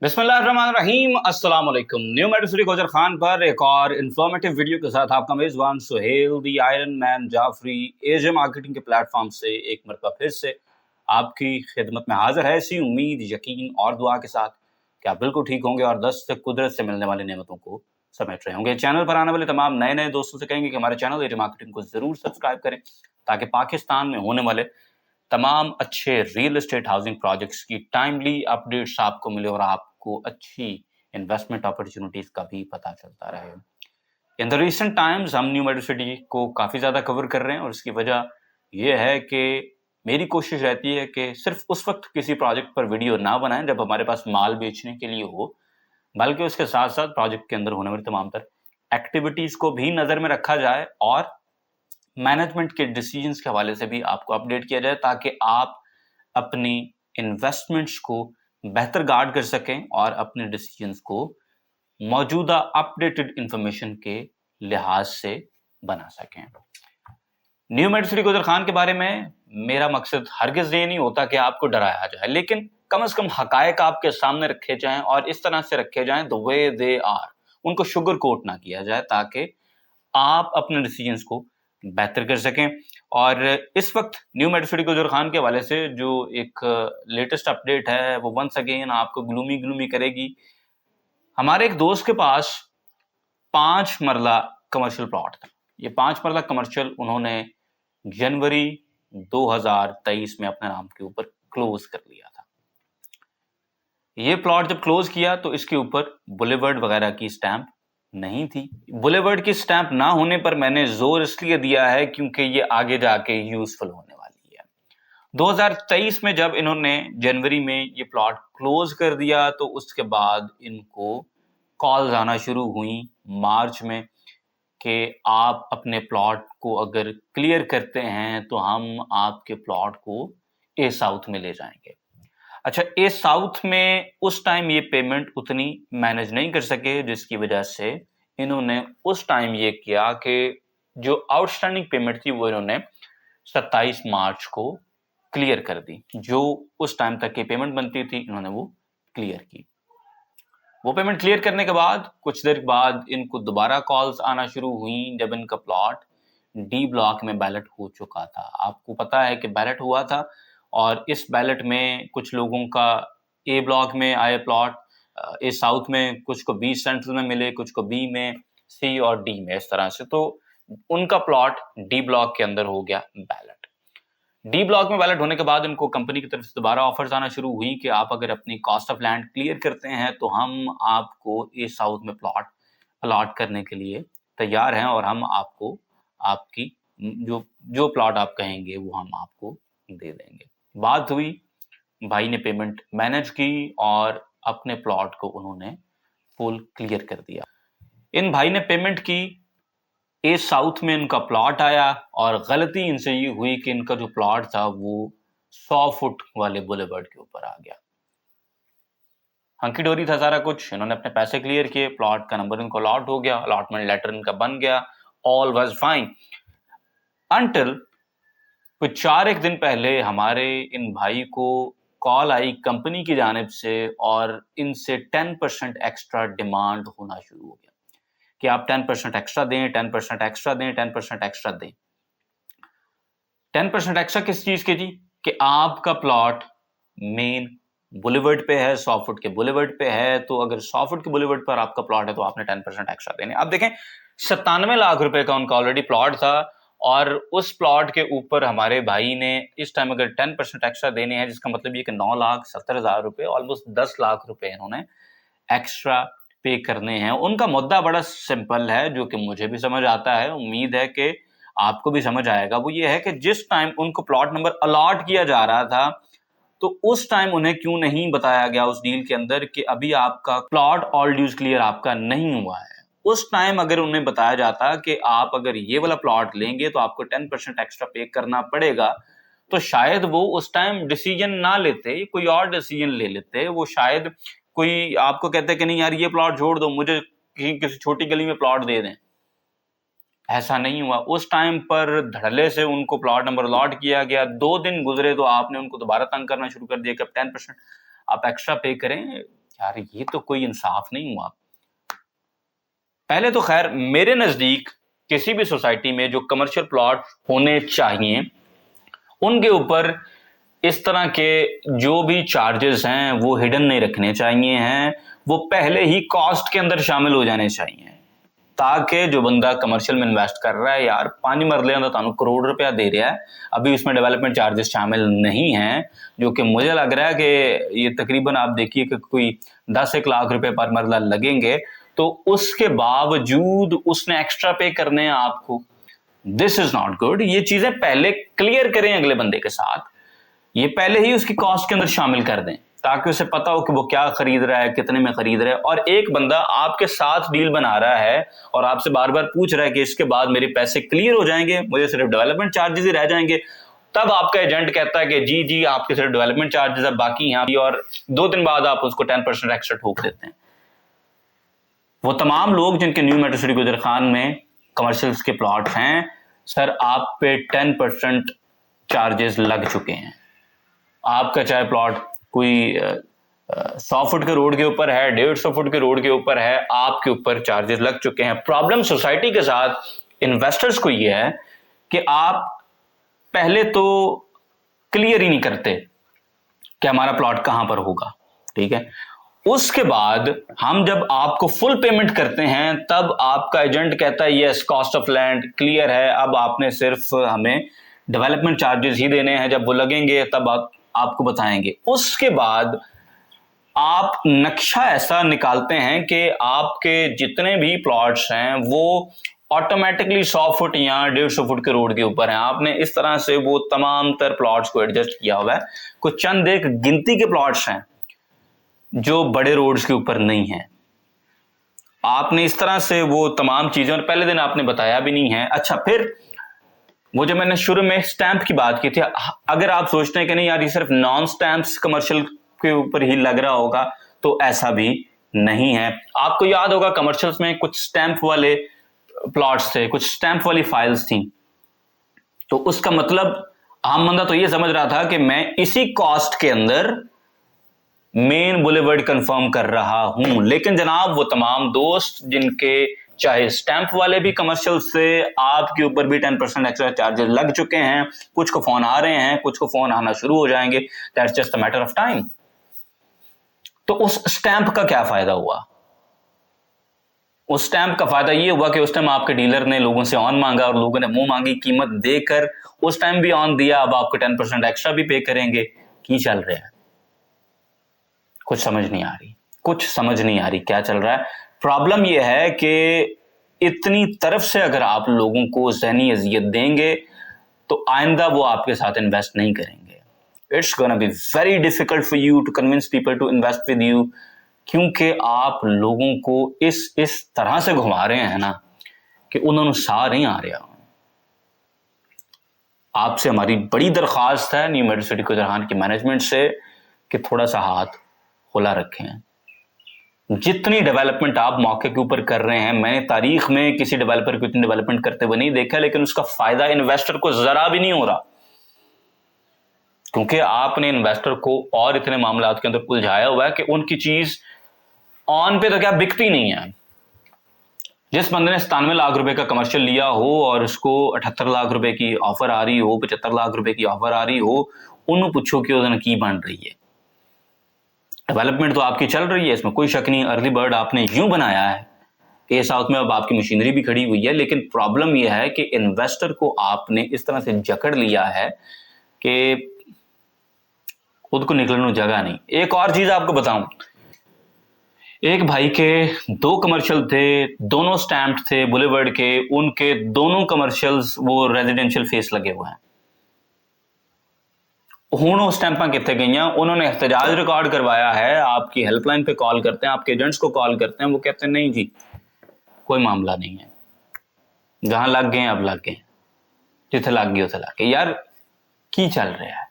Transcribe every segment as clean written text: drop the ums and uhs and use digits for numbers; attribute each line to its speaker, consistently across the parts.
Speaker 1: बिस्मिल्लाहिर्रहमानिर्रहीम अस्सलाम वालेकुम। न्यू मेडिसिटी गोजर खान पर एक और इन्फॉर्मेटिव वीडियो के साथ आपका मेजबान सुहेल दी आयरन मैन जाफरी एजे मार्केटिंग के प्लेटफॉर्म से एक मरतबा फिर से आपकी खिदमत में हाजिर है, इसी उम्मीद, यकीन और दुआ के साथ कि आप बिल्कुल ठीक होंगे और दस्त कुदरत से मिलने वाली नेमतों को समेट रहे होंगे। चैनल पर आने वाले तमाम नए नए दोस्तों से कहेंगे कि हमारे चैनल एजे मार्केटिंग को जरूर सब्सक्राइब करें ताकि पाकिस्तान में होने वाले तमाम अच्छे रियल एस्टेट हाउसिंग प्रोजेक्ट्स की टाइमली अपडेट्स आपको मिले और आपको अच्छी इन्वेस्टमेंट अपॉर्चुनिटीज का भी पता चलता रहे। इन द रिसेंट टाइम्स हम न्यू मेट्रो सिटी को काफ़ी ज़्यादा कवर कर रहे हैं और इसकी वजह यह है कि मेरी कोशिश रहती है कि सिर्फ उस वक्त किसी प्रोजेक्ट पर वीडियो ना बनाएं जब हमारे पास माल बेचने के लिए हो, बल्कि उसके साथ साथ प्रोजेक्ट के अंदर होने वाली तमाम तर एक्टिविटीज़ को भी नज़र में रखा जाए और मैनेजमेंट के डिसीजंस के हवाले से भी आपको अपडेट किया जाए ताकि आप अपनी इन्वेस्टमेंट्स को बेहतर गार्ड कर सकें और अपने डिसीजंस को मौजूदा अपडेटेड इंफॉर्मेशन के लिहाज से बना सकें। न्यू मेडिसिटी गोजर खान के बारे में मेरा मकसद हरगिज ये नहीं होता कि आपको डराया जाए, लेकिन कम से कम हकायक आपके सामने रखे जाएं और इस तरह से रखे जाएं द वे दे आर, उनको शुगर कोट ना किया जाए ताकि आप अपने डिसीजंस को बेहतर कर सकें। और इस वक्त न्यू मेडिसिटी गोजर खान के हवाले से जो एक लेटेस्ट अपडेट है वो वंस अगेन आपको ग्लूमी करेगी। हमारे एक दोस्त के पास 5 मरला कमर्शियल प्लॉट था। ये 5 मरला कमर्शियल उन्होंने जनवरी 2023 में अपने नाम के ऊपर क्लोज कर लिया था। ये प्लॉट जब क्लोज किया तो इसके ऊपर बुलेवर्ड वगैरह की स्टैंप नहीं थी। बुलेवर्ड की स्टैंप ना होने पर मैंने जोर इसलिए दिया है क्योंकि ये आगे जाके यूजफुल होने वाली है। 2023 में जब इन्होंने जनवरी में ये प्लॉट क्लोज कर दिया तो उसके बाद इनको कॉल्स आना शुरू हुई मार्च में कि आप अपने प्लॉट को अगर क्लियर करते हैं तो हम आपके प्लॉट को ए साउथ में ले जाएंगे। अच्छा, ए साउथ में उस टाइम ये पेमेंट उतनी मैनेज नहीं कर सके, जिसकी वजह से इन्होंने उस टाइम ये किया कि जो आउटस्टैंडिंग पेमेंट थी वो इन्होंने 27 मार्च को क्लियर कर दी। जो उस टाइम तक की पेमेंट बनती थी इन्होंने वो क्लियर की। वो पेमेंट क्लियर करने के बाद कुछ देर बाद इनको दोबारा कॉल्स आना शुरू हुई जब इनका प्लॉट डी ब्लॉक में बैलेट हो चुका था। आपको पता है कि बैलेट हुआ था और इस बैलेट में कुछ लोगों का ए ब्लॉक में आए प्लॉट, ए साउथ में कुछ को बी सेंट्रल में मिले, कुछ को बी में, सी और डी में, इस तरह से। तो उनका प्लॉट डी ब्लॉक के अंदर हो गया बैलेट। डी ब्लॉक में बैलेट होने के बाद इनको कंपनी की तरफ से दोबारा ऑफर्स आना शुरू हुई कि आप अगर अपनी कॉस्ट ऑफ लैंड क्लियर करते हैं तो हम आपको ए साउथ में प्लॉट अलॉट करने के लिए तैयार हैं और हम आपको आपकी जो जो प्लॉट आप कहेंगे वो हम आपको दे देंगे। बात हुई, भाई ने पेमेंट मैनेज की और अपने प्लॉट को उन्होंने फुल क्लियर कर दिया। इन भाई ने पेमेंट की, ए साउथ में इनका प्लॉट आया और गलती इनसे ये हुई कि इनका जो प्लॉट था वो 100 फुट वाले बुलेवर्ड के ऊपर आ गया। हंकी डोरी था सारा कुछ, इन्होंने अपने पैसे क्लियर किए, प्लॉट का नंबर इनको अलॉट हो गया, अलॉटमेंट लेटर इनका बन गया, ऑल वाज फाइन अंटिल कुछ 4 दिन पहले हमारे इन भाई को कॉल आई कंपनी की जानिब से और इनसे 10% एक्स्ट्रा डिमांड होना शुरू हो गया कि आप 10% एक्स्ट्रा दें, 10% एक्स्ट्रा दें, 10% एक्स्ट्रा दें। 10% एक्स्ट्रा किस चीज के जी? कि आपका प्लॉट मेन बुलेवर्ड पे है, 100 फुट के बुलेवर्ड पे है, तो अगर 100 फुट के बुलेवर्ड पर आपका प्लॉट है तो आपने 10% एक्स्ट्रा देने। अब देखें, 97 लाख रुपए का उनका ऑलरेडी प्लॉट था और उस प्लॉट के ऊपर हमारे भाई ने इस टाइम अगर 10% एक्स्ट्रा देने हैं, जिसका मतलब ये कि 9,70,000 रुपए, ऑलमोस्ट 10 लाख रुपए इन्होंने एक्स्ट्रा पे करने हैं। उनका मुद्दा बड़ा सिंपल है जो कि मुझे भी समझ आता है, उम्मीद है कि आपको भी समझ आएगा। वो ये है कि जिस टाइम उनको प्लॉट नंबर अलॉट किया जा रहा था तो उस टाइम उन्हें क्यों नहीं बताया गया उस डील के अंदर कि अभी आपका प्लॉट ऑल ड्यूज क्लियर आपका नहीं हुआ है। उस टाइम अगर उन्हें बताया जाता कि आप अगर ये वाला प्लॉट लेंगे तो आपको 10% एक्स्ट्रा पे करना पड़ेगा, तो शायद वो उस टाइम डिसीजन ना लेते, कोई और डिसीजन ले लेते। वो शायद कोई आपको कहते कि नहीं यार ये प्लॉट छोड़ दो, मुझे किसी छोटी गली में प्लॉट दे दें। ऐसा नहीं हुआ। उस टाइम पर धड़ल्ले से उनको प्लॉट नंबर अलॉट किया गया। 2 दिन गुजरे तो आपने उनको दोबारा तंग करना शुरू कर दिया कि अब 10% आप एक्स्ट्रा पे करें। यार ये तो कोई इंसाफ नहीं हुआ। पहले तो खैर मेरे नजदीक किसी भी सोसाइटी में जो कमर्शियल प्लॉट होने चाहिए उनके ऊपर इस तरह के जो भी चार्जेस हैं वो हिडन नहीं रखने चाहिए हैं, वो पहले ही कॉस्ट के अंदर शामिल हो जाने चाहिए, ताकि जो बंदा कमर्शियल में इन्वेस्ट कर रहा है, यार पानी मर लिया तो करोड़ रुपया दे रहा है, अभी उसमें डेवलपमेंट चार्जेस शामिल नहीं हैं, जो कि मुझे लग रहा है कि ये तकरीबन आप देखिए कि कोई 10-1 लाख रुपए पर मरला लगेंगे, तो उसके बावजूद उसने एक्स्ट्रा पे करने हैं आपको। This is not good. ये चीजें पहले क्लियर करें अगले बंदे के साथ, ये पहले ही उसकी कॉस्ट के अंदर शामिल कर दें, ताकि उसे पता हो कि वो क्या खरीद रहा है, कितने में खरीद रहा है। और एक बंदा आपके साथ डील बना रहा है और आपसे बार बार पूछ रहा है कि इसके बाद मेरे पैसे क्लियर हो जाएंगे, मुझे सिर्फ डेवलपमेंट चार्जेस ही रह जाएंगे, तब आपका एजेंट कहता है कि जी जी आपके सिर्फ डेवलपमेंट चार्जेस अब बाकी यहाँ, और 2 दिन बाद आप उसको 10% एक्स्ट्रा ठोक देते हैं। वो तमाम लोग जिनके न्यू मेट्रो सिटी गुजर खान में कमर्शियल्स के प्लॉट हैं, सर आप पे 10% चार्जेस लग चुके हैं। आपका चाहे प्लॉट कोई 100 फुट के रोड के ऊपर है, 150 फुट के रोड के ऊपर है, आपके ऊपर चार्जेस लग चुके हैं। प्रॉब्लम सोसाइटी के साथ इन्वेस्टर्स को यह है कि आप पहले तो क्लियर ही नहीं करते कि हमारा प्लॉट कहां पर होगा, ठीक है। उसके बाद हम जब आपको फुल पेमेंट करते हैं तब आपका एजेंट कहता है yes cost of land clear है, अब आपने सिर्फ हमें डेवलपमेंट चार्जेस ही देने हैं, जब वो लगेंगे तब आपको बताएंगे। उसके बाद आप नक्शा ऐसा निकालते हैं कि आपके जितने भी प्लॉट्स हैं वो ऑटोमेटिकली 100 फुट या 150 फुट के रोड के ऊपर हैं। आपने इस तरह से वो तमाम तर प्लॉट्स को एडजस्ट किया हुआ है। कुछ चंद एक गिनती के प्लॉट्स हैं जो बड़े रोड्स के ऊपर नहीं है, आपने इस तरह से वो तमाम चीजें, और पहले दिन आपने बताया भी नहीं है। अच्छा, फिर वो जो मैंने शुरू में स्टैंप की बात की थी, अगर आप सोचते हैं कि नहीं यार ये सिर्फ नॉन स्टैंप्स कमर्शियल के ऊपर ही लग रहा होगा, तो ऐसा भी नहीं है। आपको याद होगा कमर्शियल्स में कुछ स्टैंप वाले प्लॉट्स थे, कुछ स्टैंप वाली फाइल्स थी, तो उसका मतलब आम बंदा तो ये समझ रहा था कि मैं इसी कॉस्ट के अंदर मेन बुलेवर्ड कंफर्म कर रहा हूं। लेकिन जनाब वो तमाम दोस्त जिनके चाहे स्टैंप वाले भी कमर्शियल से आपके ऊपर भी 10% एक्स्ट्रा चार्जेस लग चुके हैं, कुछ को फोन आ रहे हैं, कुछ को फोन आना शुरू हो जाएंगे, that's just a matter of time. तो उस स्टैंप का क्या फायदा हुआ? उस स्टैंप का फायदा ये हुआ कि उस टाइम आपके डीलर ने लोगों से ऑन मांगा और लोगों ने मुंह मांगी कीमत देकर उस टाइम भी ऑन दिया, अब आपको 10% एक्स्ट्रा भी पे करेंगे। की चल रहा है? कुछ समझ नहीं आ रही, कुछ समझ नहीं आ रही क्या चल रहा है। प्रॉब्लम यह है कि इतनी तरफ से अगर आप लोगों को ज़हनी अजियत देंगे तो आइंदा वो आपके साथ इन्वेस्ट नहीं करेंगे। It's gonna be very difficult for you to convince people to invest with you, क्योंकि आप लोगों को इस तरह से घुमा रहे हैं ना कि उन्होंने साह नहीं आ रहा। आपसे हमारी बड़ी दरख्वास्त है न्यू मेट्रो सिटी गुजर खान की मैनेजमेंट से कि थोड़ा सा हाथ खुला रखें। जितनी डेवलपमेंट आप मौके के ऊपर कर रहे हैं, मैंने तारीख में किसी डेवलपर को इतनी डेवलपमेंट करते हुए नहीं देखा, लेकिन उसका फायदा इन्वेस्टर को जरा भी नहीं हो रहा, क्योंकि आपने इन्वेस्टर को और इतने मामलात के अंदर उलझाया हुआ है कि उनकी चीज ऑन पे तो क्या बिकती नहीं है। जिस बंदे ने 97 लाख रुपए का कमर्शियल लिया हो और उसको 78 लाख रुपए की ऑफर आ रही हो, 75 लाख रुपए की ऑफर आ रही हो, उन्होंने पूछो कि उन्होंने की बन रही है। डेवलपमेंट तो आपकी चल रही है, इसमें कोई शक नहीं। अर्ली बर्ड आपने यूं बनाया है कि साउथ में अब आपकी मशीनरी भी खड़ी हुई है, लेकिन प्रॉब्लम यह है कि इन्वेस्टर को आपने इस तरह से जकड़ लिया है कि खुद को निकलने जगह नहीं। एक और चीज आपको बताऊं, एक भाई के 2 कमर्शियल थे, दोनों स्टैम्प थे बुलेवर्ड के, उनके दोनों कमर्शियल्स वो रेजिडेंशियल फेस लगे हुए हैं। हूं स्टैंपा कितने गई, उन्होंने एहतजाज रिकॉर्ड करवाया है, आपकी हेल्पलाइन पे कॉल करते हैं, आपके एजेंट्स को कॉल करते हैं, वो कहते हैं नहीं जी कोई मामला नहीं है, जहां लग गए अब लग गए, जिथे लग गए उसे लग गए। यार की चल रहा है,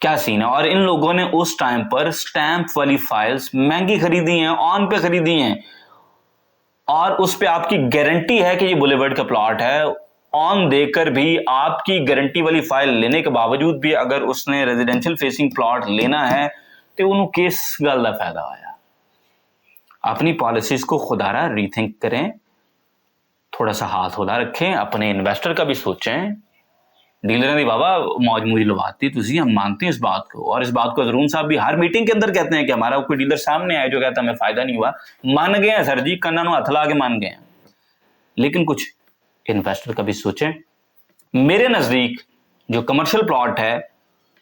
Speaker 1: क्या सीन है? और इन लोगों ने उस टाइम पर स्टैंप वाली फाइल्स महंगी खरीदी हैं, ऑन पे खरीदी हैं, और उस पे आपकी गारंटी है कि ये बुलेवर्ड का प्लॉट है। ऑन देकर भी आपकी गारंटी वाली फाइल लेने के बावजूद भी अगर उसने रेजिडेंशियल फेसिंग प्लॉट लेना है तो उन्होंने किस गल का फायदा होया। अपनी पॉलिसीज को खुदारा रीथिंक करें, थोड़ा सा हाथ होला रखें, अपने इन्वेस्टर का भी सोचें। डीलर की बाबा मौज मूरी लवाती तुझी, हम मानते हैं इस बात को, और इस बात को जरून साहब भी हर मीटिंग के अंदर कहते हैं कि हमारा कोई डीलर सामने आए जो कहता हमें फायदा नहीं हुआ, मान गए हैं सर जी, कन्ना नु हथ ला के मान गए हैं। लेकिन कुछ इन्वेस्टर का भी सोचें। मेरे नजदीक जो कमर्शियल प्लॉट है,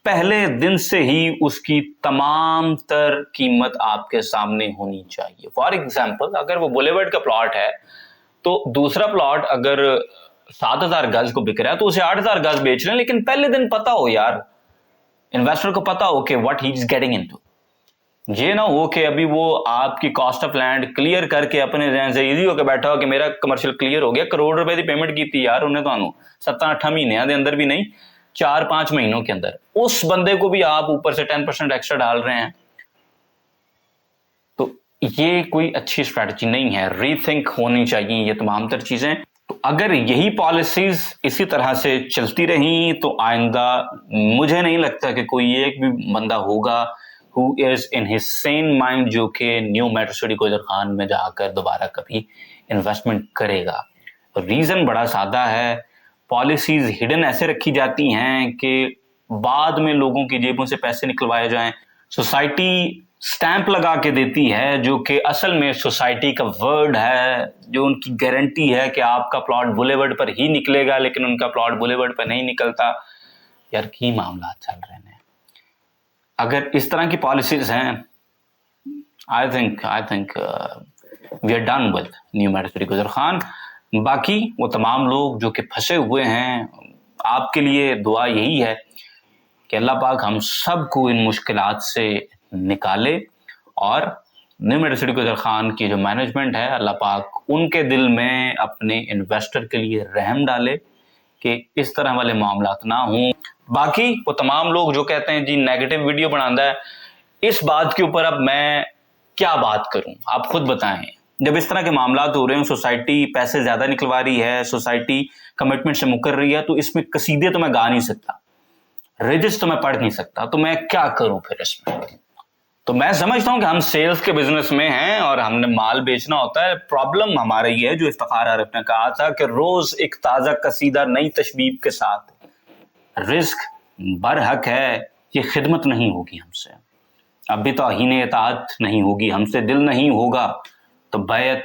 Speaker 1: पहले दिन से ही उसकी तमाम तर कीमत आपके सामने होनी चाहिए। फॉर एग्जाम्पल, अगर वो बुलेवर्ड का प्लॉट है तो दूसरा प्लॉट अगर 7,000 गज को बिक रहा है तो उसे 8,000 गज बेच रहे हैं, लेकिन पहले दिन पता हो यार, इन्वेस्टर को पता हो कि what he is getting into. ये ना हो कि अभी वो आपकी कॉस्ट ऑफ लैंड क्लियर करके अपने जहन से इजी होकर बैठा हो कि मेरा कमर्शियल क्लियर हो गया, करोड़ रुपए की पेमेंट की थी यार उन्हें, तो 7-8 महीनों के अंदर भी नहीं, 4-5 महीनों के अंदर उस बंदे को भी आप ऊपर से 10% एक्स्ट्रा डाल रहे हैं। तो ये कोई अच्छी स्ट्रैटेजी नहीं है। रीथिंक होनी चाहिए ये तमाम तर चीजें। तो अगर यही पॉलिसीज इसी तरह से चलती रही तो आइंदा मुझे नहीं लगता कि कोई एक भी बंदा होगा who is in his sane mind जो कि new metro city Gujar Khan में जाकर दोबारा कभी इन्वेस्टमेंट करेगा। रीजन बड़ा सादा है, पॉलिसीज हिडन ऐसे रखी जाती हैं कि बाद में लोगों की जेबों से पैसे निकलवाए जाएं। सोसाइटी स्टैंप लगा के देती है जो कि असल में सोसाइटी का वर्ड है, जो उनकी गारंटी है कि आपका प्लॉट बुलेवर्ड पर ही निकलेगा, लेकिन उनका प्लॉट बुलेवर्ड पर नहीं निकलता। यार की मामला चल रहे हैं। अगर इस तरह की पॉलिसीज हैं, I think we are done with new metro city Gujar Khan. बाकी वो तमाम लोग जो कि फंसे हुए हैं, आपके लिए दुआ यही है कि अल्लाह पाक हम सबको इन मुश्किलात से निकाले, और new metro city Gujar Khan की जो मैनेजमेंट है, अल्लाह पाक उनके दिल में अपने इन्वेस्टर के लिए रहम डाले कि इस तरह वाले मामलात ना हों। बाकी वो तमाम लोग जो कहते हैं जी नेगेटिव वीडियो बनाता है, इस बात के ऊपर अब मैं क्या बात करूं, आप खुद बताएं। जब इस तरह के मामलात हो रहे हैं, सोसाइटी पैसे ज्यादा निकलवा रही है, सोसाइटी कमिटमेंट से मुकर रही है, तो इसमें कसीदे तो मैं गा नहीं सकता, रिजिस तो मैं पढ़ नहीं सकता, तो मैं क्या करूं फिर इसमें। तो मैं समझता हूं कि हम सेल्स के बिजनेस में हैं और हमने माल बेचना होता है। प्रॉब्लम हमारा ये है जो इफ्तिखार आरिफ ने कहा था कि रोज एक ताजा कसीदा नई तशबीब के साथ, रिस्क बरहक है, ये खिदमत नहीं होगी हमसे, अभी तो तौहीन इताअत नहीं होगी हमसे, दिल नहीं होगा तो बैत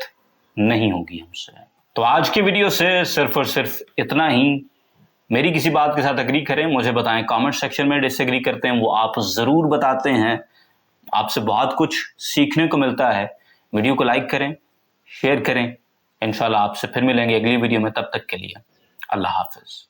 Speaker 1: नहीं होगी हमसे। तो आज की वीडियो से सिर्फ और सिर्फ इतना ही। मेरी किसी बात के साथ अग्री करें, मुझे बताएं, कमेंट सेक्शन में डिसएग्री करते हैं वो आप जरूर बताते हैं, आपसे बहुत कुछ सीखने को मिलता है। वीडियो को लाइक करें, शेयर करें। इंशाल्लाह आपसे फिर मिलेंगे अगली वीडियो में, तब तक के लिए अल्लाह हाफिज।